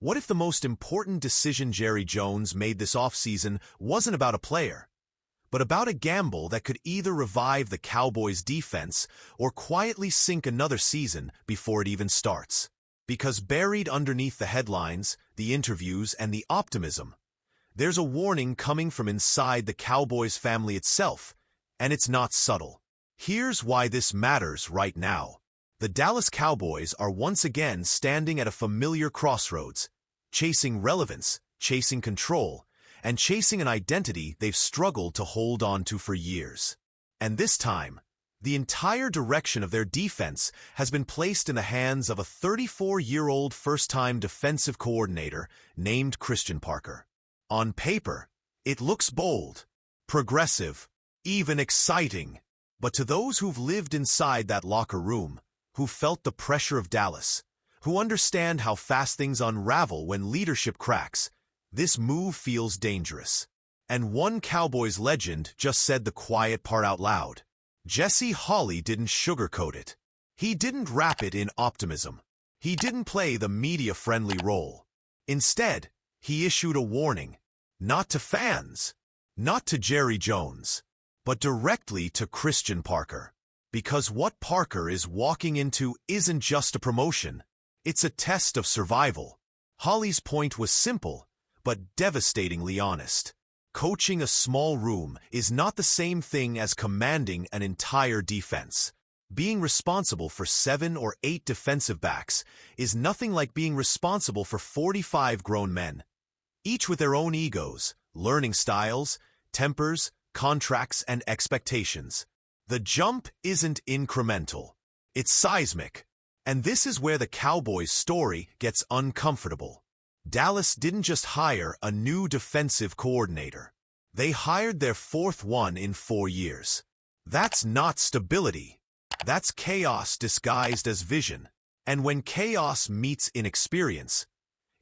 What if the most important decision Jerry Jones made this offseason wasn't about a player, but about a gamble that could either revive the Cowboys' defense or quietly sink another season before it even starts? Because buried underneath the headlines, the interviews, and the optimism, there's a warning coming from inside the Cowboys family itself, and it's not subtle. Here's why this matters right now. The Dallas Cowboys are once again standing at a familiar crossroads, chasing relevance, chasing control, and chasing an identity they've struggled to hold on to for years. And this time, the entire direction of their defense has been placed in the hands of a 34-year-old first-time defensive coordinator named Christian Parker. On paper, it looks bold, progressive, even exciting. But to those who've lived inside that locker room, who felt the pressure of Dallas, who understand how fast things unravel when leadership cracks, this move feels dangerous. And one Cowboys legend just said the quiet part out loud. Jesse Holley didn't sugarcoat it. He didn't wrap it in optimism. He didn't play the media-friendly role. Instead, he issued a warning, not to fans, not to Jerry Jones, but directly to Christian Parker. Because what Parker is walking into isn't just a promotion, it's a test of survival. Holley's point was simple, but devastatingly honest. Coaching a small room is not the same thing as commanding an entire defense. Being responsible for 7 or 8 defensive backs is nothing like being responsible for 45 grown men, each with their own egos, learning styles, tempers, contracts, and expectations. The jump isn't incremental. It's seismic. And this is where the Cowboys' story gets uncomfortable. Dallas didn't just hire a new defensive coordinator. They hired their 4th one in 4 years. That's not stability. That's chaos disguised as vision. And when chaos meets inexperience,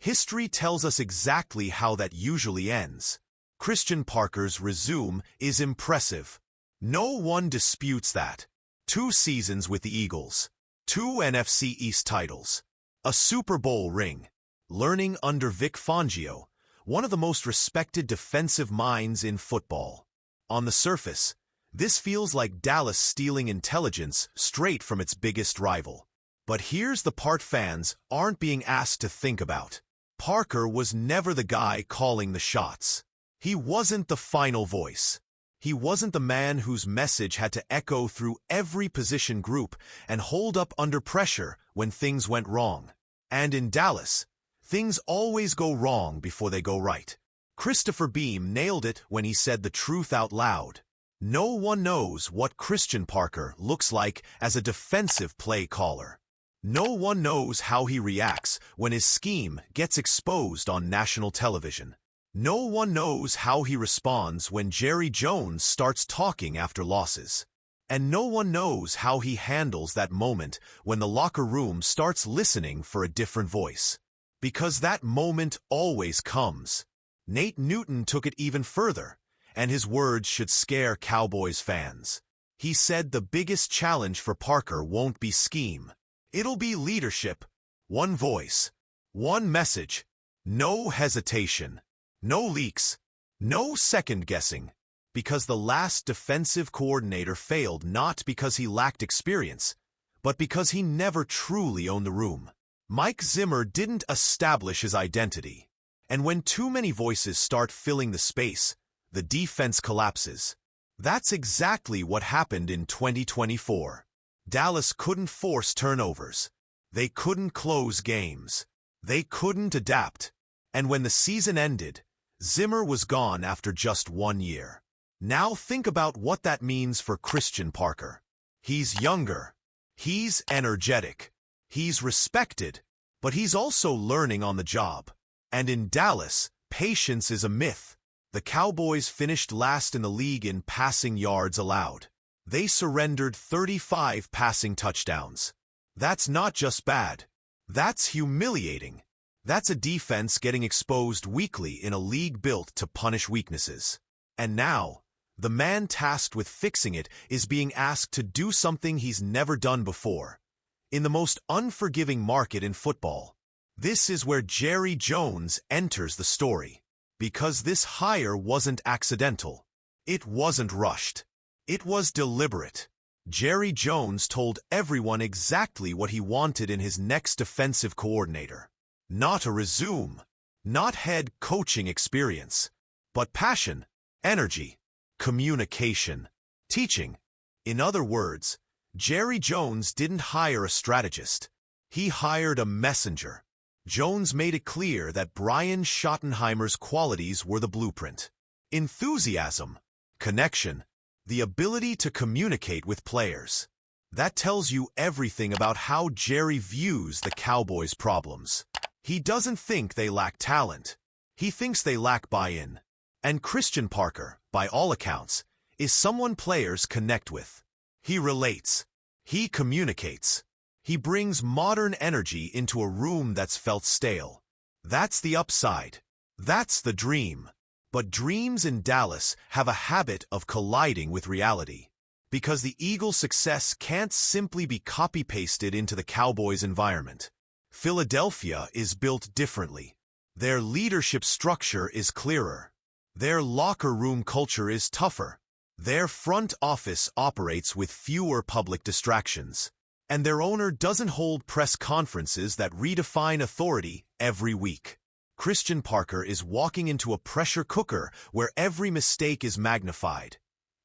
history tells us exactly how that usually ends. Christian Parker's resume is impressive. No one disputes that. 2 seasons with the Eagles, 2 NFC East titles, a Super Bowl ring, learning under Vic Fangio, one of the most respected defensive minds in football. On the surface, this feels like Dallas stealing intelligence straight from its biggest rival. But here's the part fans aren't being asked to think about. Parker was never the guy calling the shots. He wasn't the final voice. He wasn't the man whose message had to echo through every position group and hold up under pressure when things went wrong. And in Dallas, things always go wrong before they go right. Christopher Beam nailed it when he said the truth out loud. No one knows what Christian Parker looks like as a defensive play caller. No one knows how he reacts when his scheme gets exposed on national television. No one knows how he responds when Jerry Jones starts talking after losses. And no one knows how he handles that moment when the locker room starts listening for a different voice. Because that moment always comes. Nate Newton took it even further, and his words should scare Cowboys fans. He said the biggest challenge for Parker won't be scheme. It'll be leadership. One voice. One message. No hesitation. No leaks. No second-guessing. Because the last defensive coordinator failed not because he lacked experience, but because he never truly owned the room. Mike Zimmer didn't establish his identity. And when too many voices start filling the space, the defense collapses. That's exactly what happened in 2024. Dallas couldn't force turnovers. They couldn't close games. They couldn't adapt. And when the season ended, Zimmer was gone after just 1 year. Now think about what that means for Christian Parker. He's younger. He's energetic. He's respected, but he's also learning on the job. And in Dallas, patience is a myth. The Cowboys finished last in the league in passing yards allowed. They surrendered 35 passing touchdowns. That's not just bad. That's humiliating. That's a defense getting exposed weekly in a league built to punish weaknesses. And now, the man tasked with fixing it is being asked to do something he's never done before. In the most unforgiving market in football, This is where Jerry Jones enters the story. Because this hire wasn't accidental. It wasn't rushed. It was deliberate. Jerry Jones told everyone exactly what he wanted in his next defensive coordinator. Not a resume, not head coaching experience, but passion, energy, communication, teaching. In other words, Jerry Jones didn't hire a strategist. He hired a messenger. Jones made it clear that Brian Schottenheimer's qualities were the blueprint. Enthusiasm, connection, the ability to communicate with players. That tells you everything about how Jerry views the Cowboys' problems. He doesn't think they lack talent. He thinks they lack buy-in. And Christian Parker, by all accounts, is someone players connect with. He relates. He communicates. He brings modern energy into a room that's felt stale. That's the upside. That's the dream. But dreams in Dallas have a habit of colliding with reality. Because the Eagles' success can't simply be copy-pasted into the Cowboys' environment. Philadelphia is built differently. Their leadership structure is clearer. Their locker room culture is tougher. Their front office operates with fewer public distractions. And their owner doesn't hold press conferences that redefine authority every week. Christian Parker is walking into a pressure cooker where every mistake is magnified,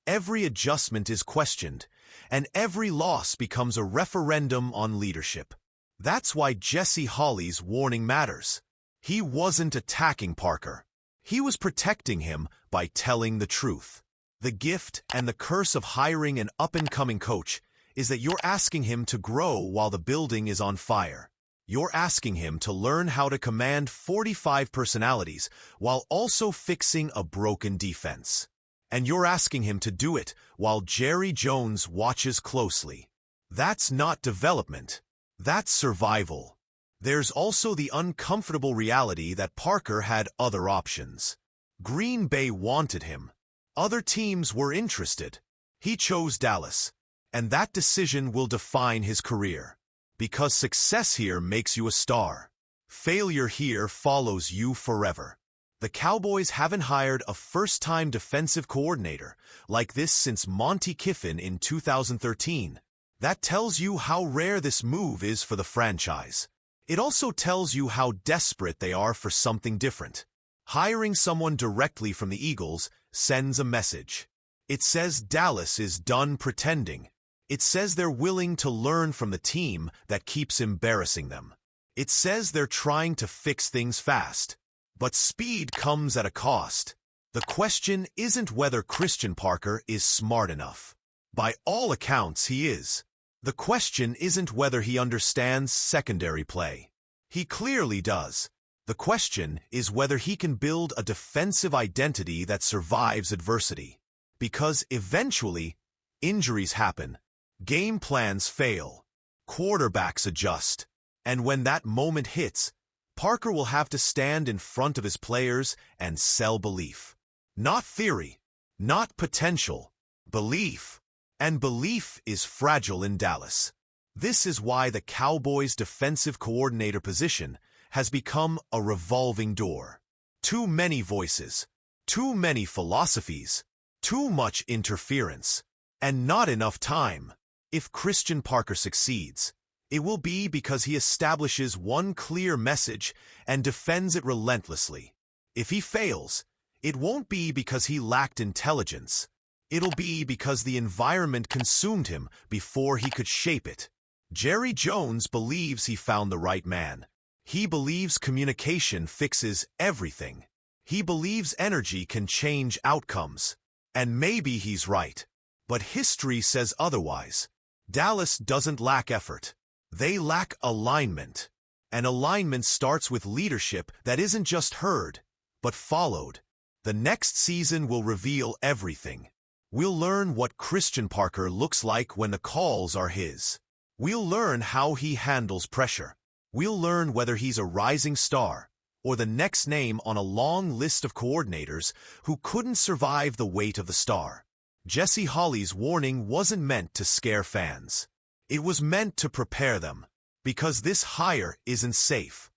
every adjustment is questioned, and every loss becomes a referendum on leadership. That's why Jesse Holley's warning matters. He wasn't attacking Parker. He was protecting him by telling the truth. The gift and the curse of hiring an up-and-coming coach is that you're asking him to grow while the building is on fire. You're asking him to learn how to command 45 personalities while also fixing a broken defense. And you're asking him to do it while Jerry Jones watches closely. That's not development. That's survival. There's also the uncomfortable reality that Parker had other options. Green Bay wanted him. Other teams were interested. He chose Dallas. And that decision will define his career. Because success here makes you a star. Failure here follows you forever. The Cowboys haven't hired a first-time defensive coordinator like this since Monty Kiffin in 2013. That tells you how rare this move is for the franchise. It also tells you how desperate they are for something different. Hiring someone directly from the Eagles sends a message. It says Dallas is done pretending. It says they're willing to learn from the team that keeps embarrassing them. It says they're trying to fix things fast. But speed comes at a cost. The question isn't whether Christian Parker is smart enough. By all accounts, he is. The question isn't whether he understands secondary play. He clearly does. The question is whether he can build a defensive identity that survives adversity. Because eventually, injuries happen. Game plans fail. Quarterbacks adjust. And when that moment hits, Parker will have to stand in front of his players and sell belief. Not theory. Not potential. Belief. And belief is fragile in Dallas. This is why the Cowboys' defensive coordinator position has become a revolving door. Too many voices. Too many philosophies. Too much interference. And not enough time. If Christian Parker succeeds, it will be because he establishes one clear message and defends it relentlessly. If he fails, it won't be because he lacked intelligence. It'll be because the environment consumed him before he could shape it. Jerry Jones believes he found the right man. He believes communication fixes everything. He believes energy can change outcomes. And maybe he's right. But history says otherwise. Dallas doesn't lack effort. They lack alignment. And alignment starts with leadership that isn't just heard, but followed. The next season will reveal everything. We'll learn what Christian Parker looks like when the calls are his. We'll learn how he handles pressure. We'll learn whether he's a rising star or the next name on a long list of coordinators who couldn't survive the weight of the star. Jesse Holley's warning wasn't meant to scare fans. It was meant to prepare them, because this hire isn't safe.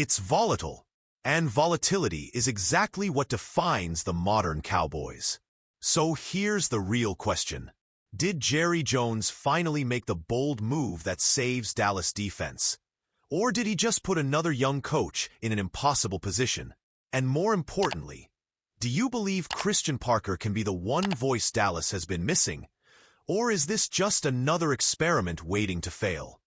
It's volatile, and volatility is exactly what defines the modern Cowboys. So here's the real question. Did Jerry Jones finally make the bold move that saves Dallas defense? Or did he just put another young coach in an impossible position? And more importantly, do you believe Christian Parker can be the one voice Dallas has been missing? Or is this just another experiment waiting to fail?